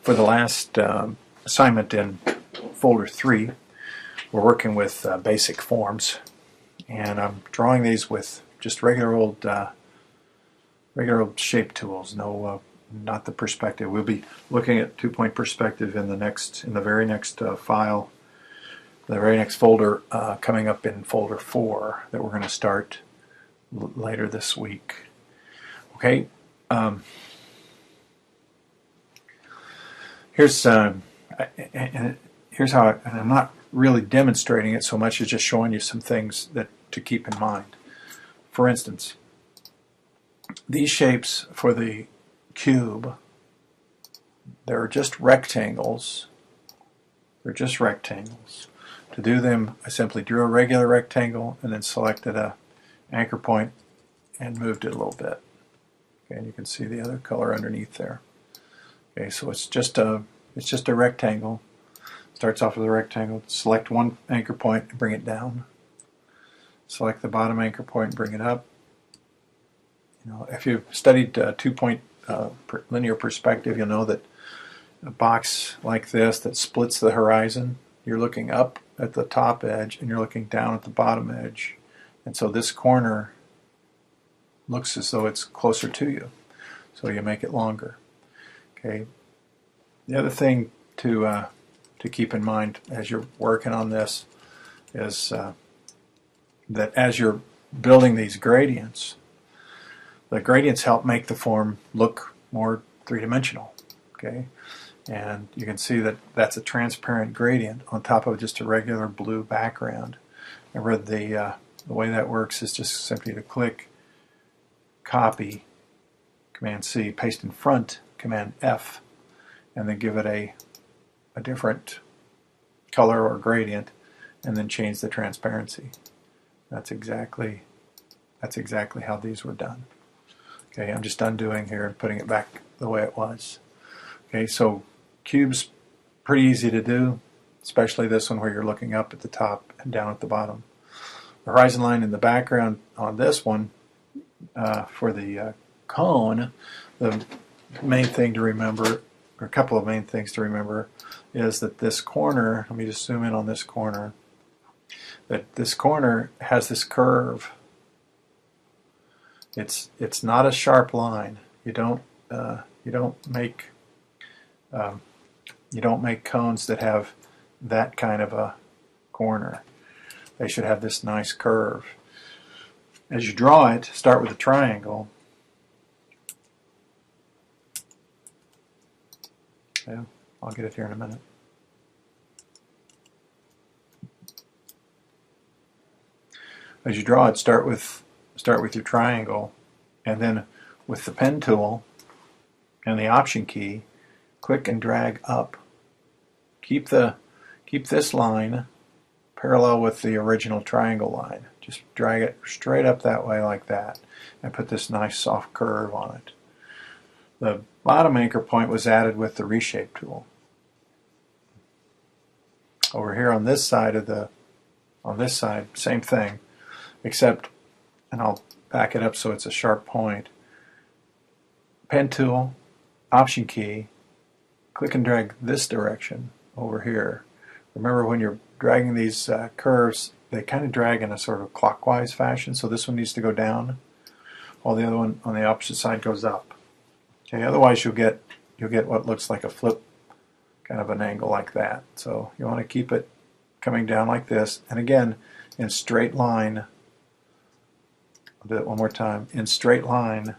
For the last assignment in folder 3, we're working with basic forms, and I'm drawing these with just regular old shape tools. No, not the perspective. We'll be looking at two-point perspective in the very next file, the very next folder, coming up in folder 4 that we're going to start later this week. Okay. Here's how, and I'm not really demonstrating it so much as just showing you some things that to keep in mind. For instance, these shapes for the cube, they're just rectangles. They're just rectangles. To do them, I simply drew a regular rectangle and then selected a anchor point and moved it a little bit. Okay, and you can see the other color underneath there. Okay, so it's just a rectangle. Starts off with a rectangle. Select one anchor point and bring it down. Select the bottom anchor point and bring it up. You know, if you've studied two-point linear perspective, you'll know that a box like this that splits the horizon, you're looking up at the top edge and you're looking down at the bottom edge, and so this corner looks as though it's closer to you, so you make it longer. Okay. The other thing to keep in mind as you're working on this is that as you're building these gradients, the gradients help make the form look more three-dimensional. Okay, and you can see that that's a transparent gradient on top of just a regular blue background. Remember, the way that works is just simply to click, copy, Command C, paste in front, Command F, and then give it a different color or gradient, and then change the transparency. That's exactly how these were done. Okay, I'm just undoing here and putting it back the way it was. Okay, so cubes, pretty easy to do, especially this one where you're looking up at the top and down at the bottom. The horizon line in the background on this one, for the cone, the main thing to remember, or a couple of main things to remember, is that this corner, let me just zoom in on this corner, that this corner has this curve. It's not a sharp line. You don't make cones that have that kind of a corner. They should have this nice curve. As you draw it, start with a triangle. Yeah, I'll get it here in a minute. As you draw it, start with your triangle, and then with the pen tool and the Option key, click and drag up. Keep this line parallel with the original triangle line. Just drag it straight up that way like that, and put this nice soft curve on it. The bottom anchor point was added with the Reshape tool. Over here on this side, same thing, except, and I'll back it up so it's a sharp point. Pen tool, Option key, click and drag this direction over here. Remember, when you're dragging these curves, they kind of drag in a sort of clockwise fashion, so this one needs to go down while the other one on the opposite side goes up. Okay, otherwise you'll get what looks like a flip, kind of an angle like that. So you want to keep it coming down like this, and again in straight line. I'll do it one more time. In straight line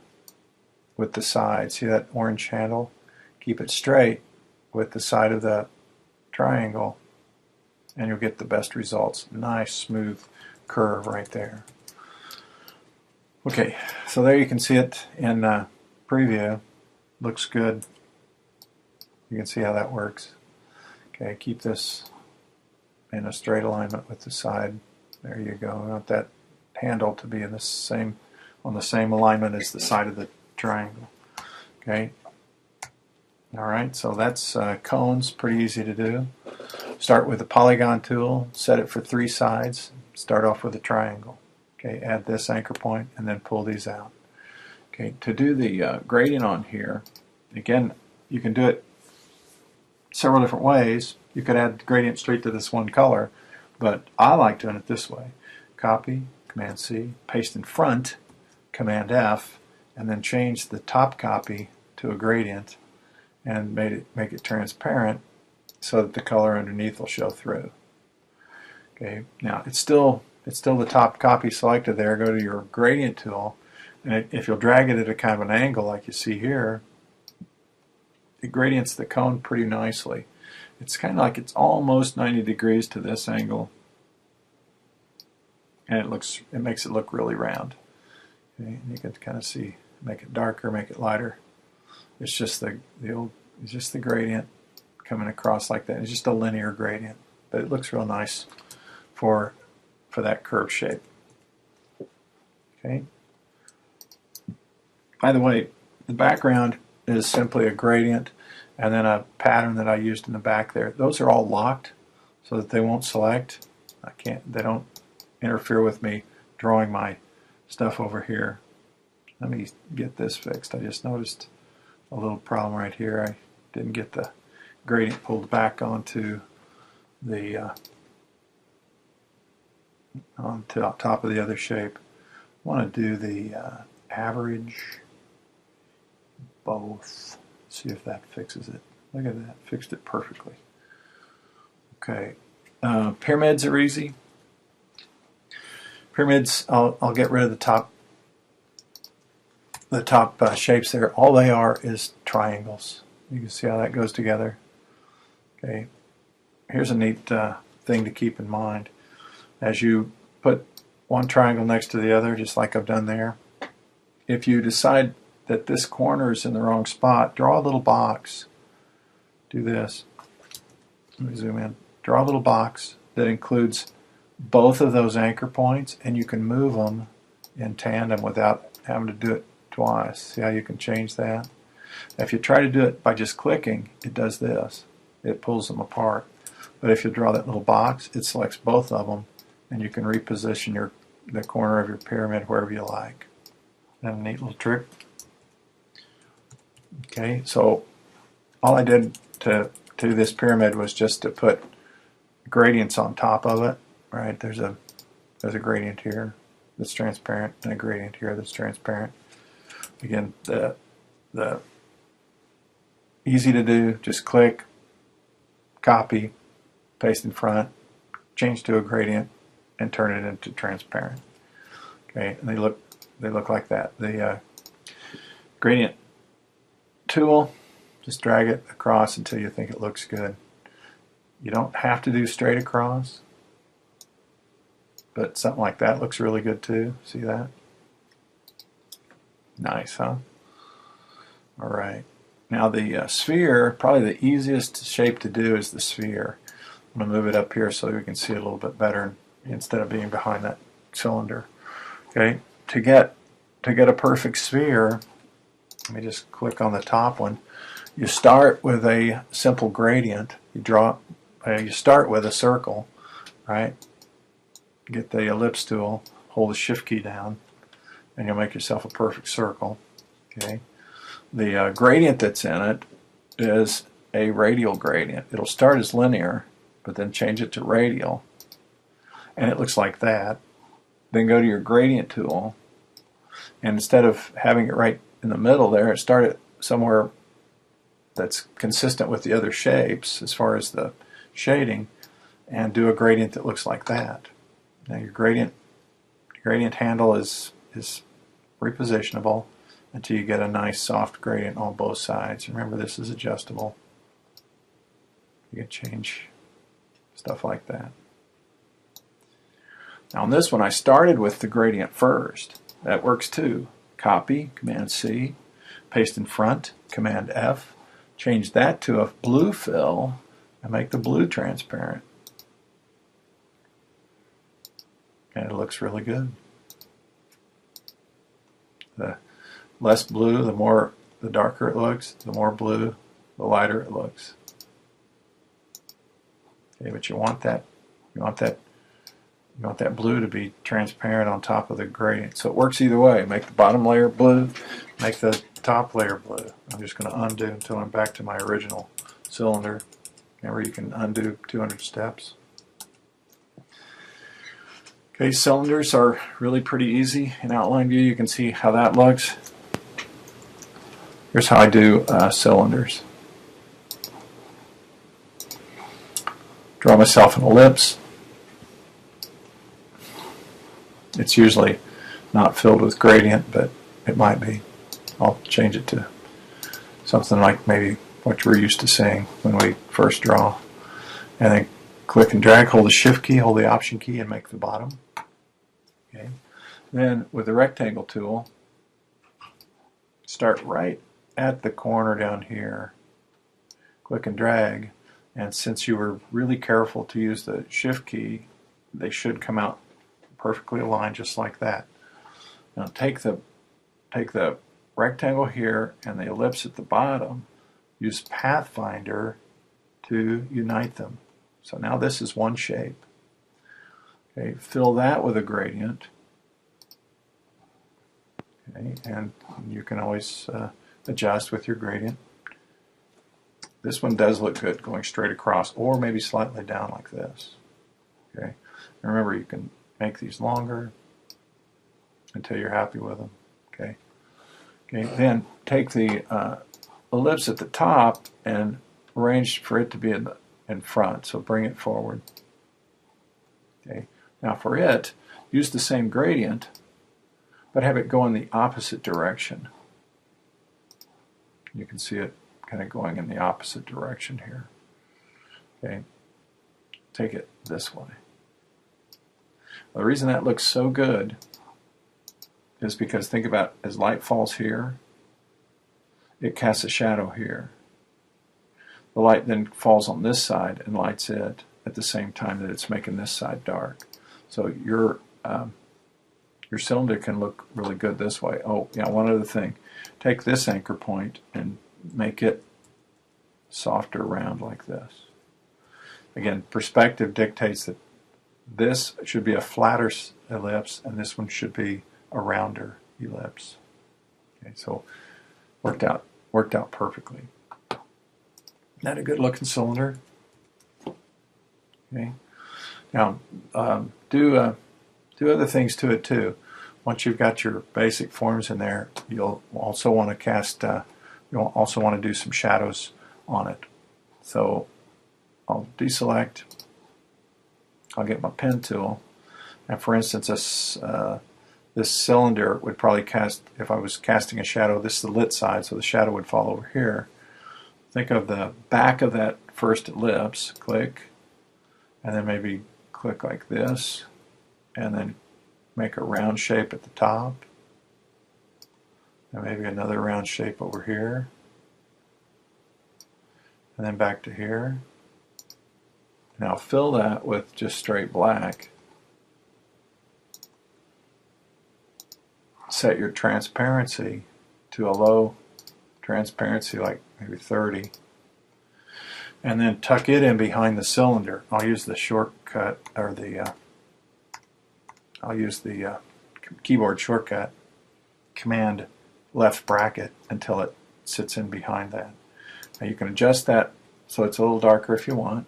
with the side. See that orange handle? Keep it straight with the side of the triangle, and you'll get the best results. Nice smooth curve right there. Okay, so there you can see it in preview. Looks good. You can see how that works. Okay, keep this in a straight alignment with the side. There you go. We want that handle to be in on the same alignment as the side of the triangle. Okay. All right, so that's cones, pretty easy to do. Start with the polygon tool, set it for 3 sides, start off with a triangle. Okay, add this anchor point and then pull these out. Okay, to do the gradient on here, again, you can do it several different ways. You could add the gradient straight to this one color, but I like doing it this way. Copy, Command C, paste in front, Command F, and then change the top copy to a gradient and make it transparent so that the color underneath will show through. Okay, now it's still the top copy selected there. Go to your gradient tool, and if you'll drag it at a kind of an angle like you see here, it gradients the cone pretty nicely. It's kind of like it's almost 90 degrees to this angle, and it makes it look really round. Okay, and you can kind of see, make it darker, make it lighter. It's just it's just the gradient coming across like that. It's just a linear gradient, but it looks real nice for that curve shape. Okay. By the way, the background is simply a gradient and then a pattern that I used in the back there. Those are all locked so that they won't select. They don't interfere with me drawing my stuff over here. Let me get this fixed. I just noticed a little problem right here. I didn't get the gradient pulled back onto the top of the other shape. I want to do the average both. See if that fixes it. Look at that, fixed it perfectly. Okay, pyramids are easy. Pyramids, I'll get rid of the top shapes there. All they are is triangles. You can see how that goes together. Okay, here's a neat thing to keep in mind. As you put one triangle next to the other, just like I've done there, if you decide that this corner is in the wrong spot, draw a little box. Do this. Let me zoom in. Draw a little box that includes both of those anchor points, and you can move them in tandem without having to do it twice. See how you can change that? If you try to do it by just clicking, it does this. It pulls them apart. But if you draw that little box, it selects both of them, and you can reposition the corner of your pyramid wherever you like. That a neat little trick. Okay, so all I did to this pyramid was just to put gradients on top of it. Right, there's a gradient here that's transparent, and a gradient here that's transparent. Again, the easy to do. Just click, copy, paste in front, change to a gradient, and turn it into transparent. Okay, and they look like that. The gradient tool, just drag it across until you think it looks good. You don't have to do straight across, but something like that looks really good too. See that? Nice, huh? All right. Now the sphere, probably the easiest shape to do is the sphere. I'm going to move it up here so we can see it a little bit better instead of being behind that cylinder. Okay. To get a perfect sphere, let me just click on the top one. You start with a simple gradient. You start with a circle, right? Get the ellipse tool, hold the shift key down, and you'll make yourself a perfect circle. Okay. The gradient that's in it is a radial gradient. It'll start as linear, but then change it to radial, and it looks like that. Then go to your gradient tool, and instead of having it right in the middle there, start it somewhere that's consistent with the other shapes as far as the shading, and do a gradient that looks like that. Now your gradient handle is repositionable until you get a nice soft gradient on both sides. Remember, this is adjustable. You can change stuff like that. Now on this one, I started with the gradient first. That works too. Copy, Command C, paste in front, Command F, change that to a blue fill, and make the blue transparent. And it looks really good. The less blue, the darker it looks. The more blue, the lighter it looks. Okay, but you want that blue to be transparent on top of the gradient. So it works either way. Make the bottom layer blue, make the top layer blue. I'm just going to undo until I'm back to my original cylinder. Remember, you can undo 200 steps. Okay, cylinders are really pretty easy. In outline view, you can see how that looks. Here's how I do cylinders. Draw myself an ellipse. It's usually not filled with gradient, but it might be. I'll change it to something like maybe what we're used to seeing when we first draw. And then click and drag, hold the Shift key, hold the Option key, and make the bottom. Okay. Then with the rectangle tool, start right at the corner down here. Click and drag, and since you were really careful to use the Shift key, they should come out perfectly aligned just like that. Now take the rectangle here and the ellipse at the bottom, use Pathfinder to unite them. So now this is one shape. Okay, fill that with a gradient. Okay, and you can always adjust with your gradient. This one does look good going straight across, or maybe slightly down like this. Okay, and remember, you can make these longer until you're happy with them. Okay. Okay. Then take the ellipse at the top and arrange for it to be in front. So bring it forward. Okay. Now for it, use the same gradient, but have it go in the opposite direction. You can see it kind of going in the opposite direction here. Okay. Take it this way. The reason that looks so good is because think about as light falls here, it casts a shadow here. The light then falls on this side and lights it at the same time that it's making this side dark. So your cylinder can look really good this way. Oh, yeah, one other thing. Take this anchor point and make it softer round like this. Again, perspective dictates that this should be a flatter ellipse and this one should be a rounder ellipse. Okay, so worked out perfectly. Isn't that a good looking cylinder? Okay. Now do other things to it too. Once you've got your basic forms in there, you'll also want to cast. You'll also want to do some shadows on it. So I'll deselect. I'll get my pen tool, and for instance, this cylinder would probably cast, if I was casting a shadow, this is the lit side, so the shadow would fall over here. Think of the back of that first ellipse, click, and then maybe click like this, and then make a round shape at the top, and maybe another round shape over here, and then back to here. Now fill that with just straight black. Set your transparency to a low transparency, like maybe 30. And then tuck it in behind the cylinder. I'll use the shortcut, or I'll use the keyboard shortcut, Command left bracket, until it sits in behind that. Now you can adjust that so it's a little darker if you want.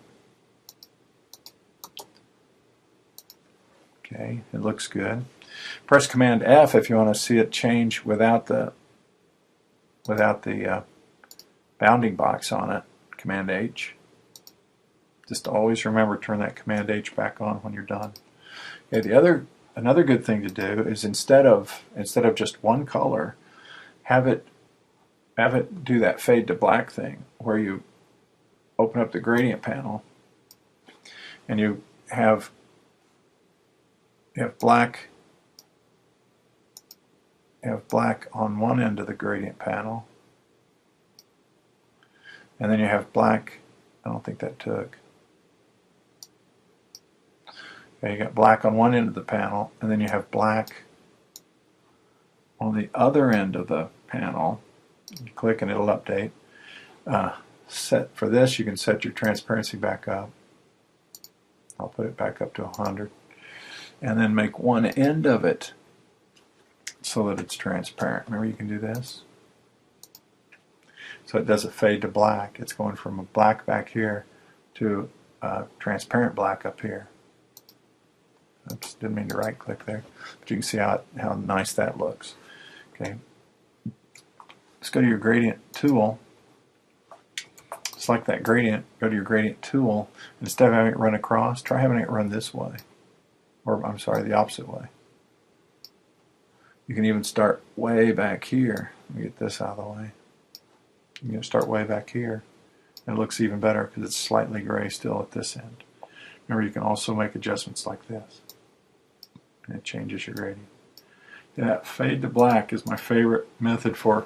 Okay, it looks good. Press Command F if you want to see it change without the bounding box on it. Command H. Just always remember, turn that Command H back on when you're done. Okay, another good thing to do is instead of just one color, have it do that fade to black thing, where you open up the gradient panel and you have black. You have black on one end of the gradient panel, and then you have black. I don't think that took. Okay, you got black on one end of the panel, and then you have black on the other end of the panel. You click and it'll update. For this, you can set your transparency back up. I'll put it back up to 100, and then make one end of it so that it's transparent. Remember, you can do this. So it doesn't fade to black. It's going from a black back here to transparent black up here. Oops, didn't mean to right click there, but you can see how nice that looks. Okay, let's go to your gradient tool. Select that gradient, go to your gradient tool. Instead of having it run across, try having it run this way, or I'm sorry, the opposite way. You can even start way back here. Let me get this out of the way. You can start way back here. It looks even better because it's slightly gray still at this end. Remember, you can also make adjustments like this. And it changes your gradient. Yeah, fade to black is my favorite method for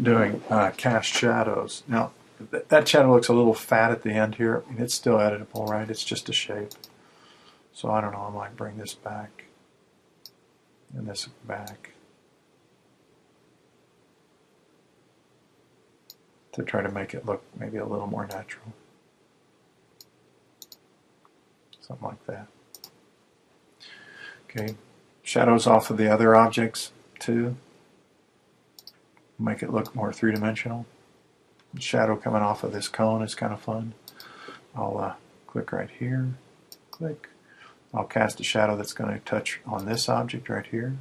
doing cast shadows. Now, that shadow looks a little fat at the end here. I mean, it's still editable, right? It's just a shape. So I don't know, I might bring this back and this back to try to make it look maybe a little more natural. Something like that. Okay, shadows off of the other objects too. Make it look more three-dimensional. Shadow coming off of this cone is kind of fun. I'll click right here, click. I'll cast a shadow that's going to touch on this object right here,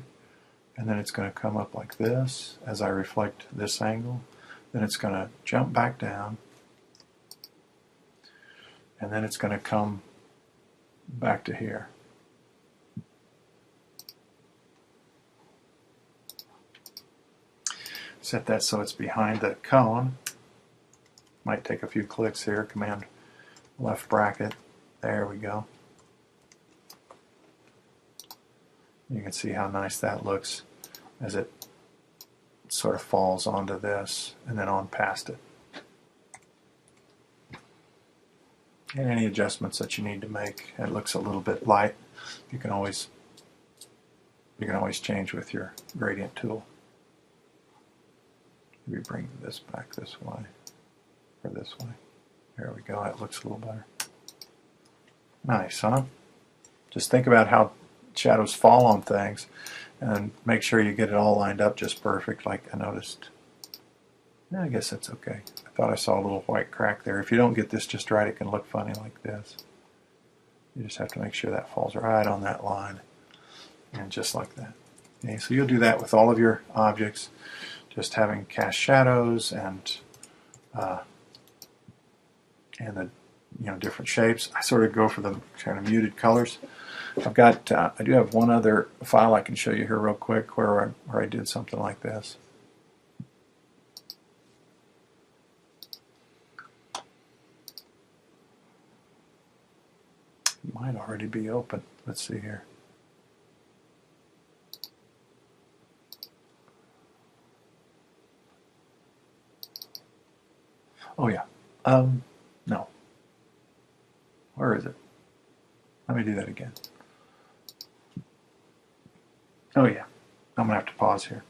and then it's going to come up like this as I reflect this angle. Then it's going to jump back down, and then it's going to come back to here. Set that so it's behind the cone. Might take a few clicks here. Command left bracket. There we go. You can see how nice that looks as it sort of falls onto this and then on past it. And any adjustments that you need to make. It looks a little bit light. You can always change with your gradient tool. Maybe bring this back this way or this way. There we go. That looks a little better. Nice, huh? Just think about how shadows fall on things and make sure you get it all lined up just perfect, like I noticed. Yeah, I guess that's okay. I thought I saw a little white crack there. If you don't get this just right, it can look funny like this. You just have to make sure that falls right on that line, and just like that. Okay, so you'll do that with all of your objects, just having cast shadows and the different shapes. I sort of go for the kind of muted colors. I've got I do have one other file I can show you here real quick where I did something like this. It might already be open. Let's see here. Oh yeah. No. Where is it? Let me do that again. Oh yeah. I'm going to have to pause here.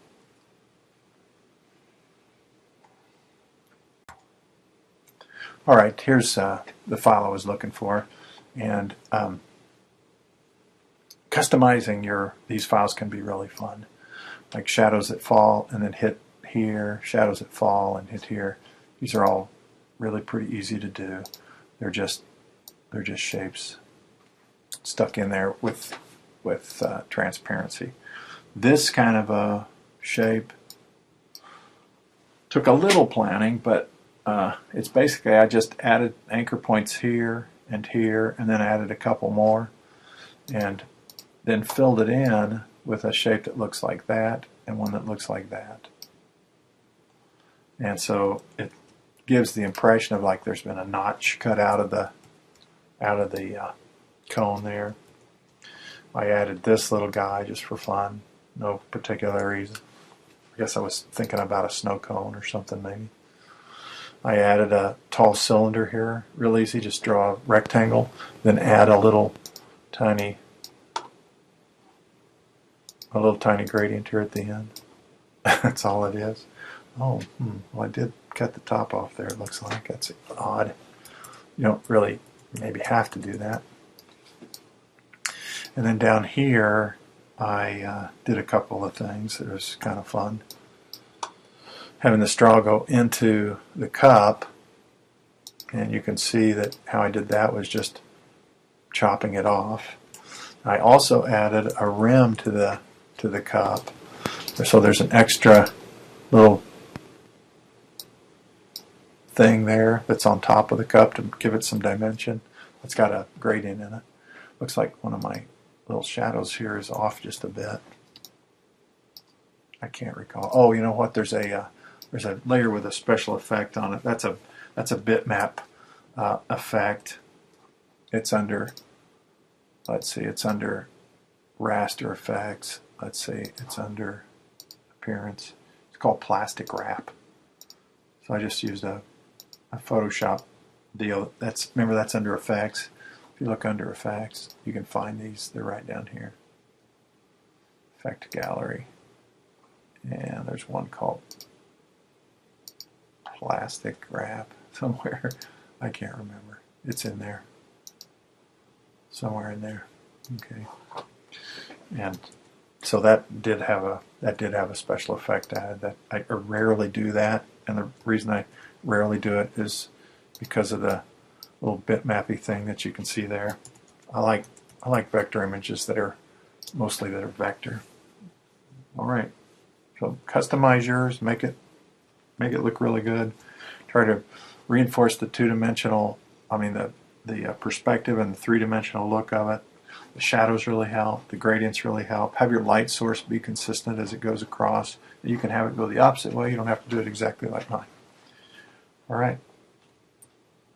Alright, here's the file I was looking for. And customizing these files can be really fun. Like shadows that fall and then hit here, shadows that fall and hit here. These are all really pretty easy to do. They're just shapes stuck in there with transparency. This kind of a shape took a little planning, but it's basically I just added anchor points here, and then added a couple more, and then filled it in with a shape that looks like that and one that looks like that. And so it gives the impression of like there's been a notch cut out of the cone there. I added this little guy just for fun, no particular reason. I guess I was thinking about a snow cone or something maybe. I added a tall cylinder here, real easy, just draw a rectangle, then add a little tiny gradient here at the end. That's all it is. Oh, well I did cut the top off there, it looks like. That's odd. You don't really maybe have to do that. And then down here I did a couple of things that was kind of fun. Having the straw go into the cup And you can see that how I did that was just chopping it off. I also added a rim to the cup, so there's an extra little thing there that's on top of the cup to give it some dimension. It's got a gradient in it. Looks like one of my little shadows here is off just a bit. I can't recall. Oh, you know what? There's a layer with a special effect on it. That's a bitmap effect. It's under. Let's see. It's under raster effects. Let's see. It's under appearance. It's called plastic wrap. So I just used a Photoshop deal. Remember that's under effects. If you look under effects, you can find these. They're right down here. Effect gallery. And there's one called plastic wrap somewhere. I can't remember. It's in there. Somewhere in there. Okay. And so that did have a special effect added. That I rarely do that, and the reason I rarely do it is because of the little bitmappy thing that you can see there. I like vector images that are vector. All right. So customize yours, make it look really good. Try to reinforce the two-dimensional, the perspective and the three-dimensional look of it. The shadows really help. The gradients really help. Have your light source be consistent as it goes across. You can have it go the opposite way. You don't have to do it exactly like mine. All right.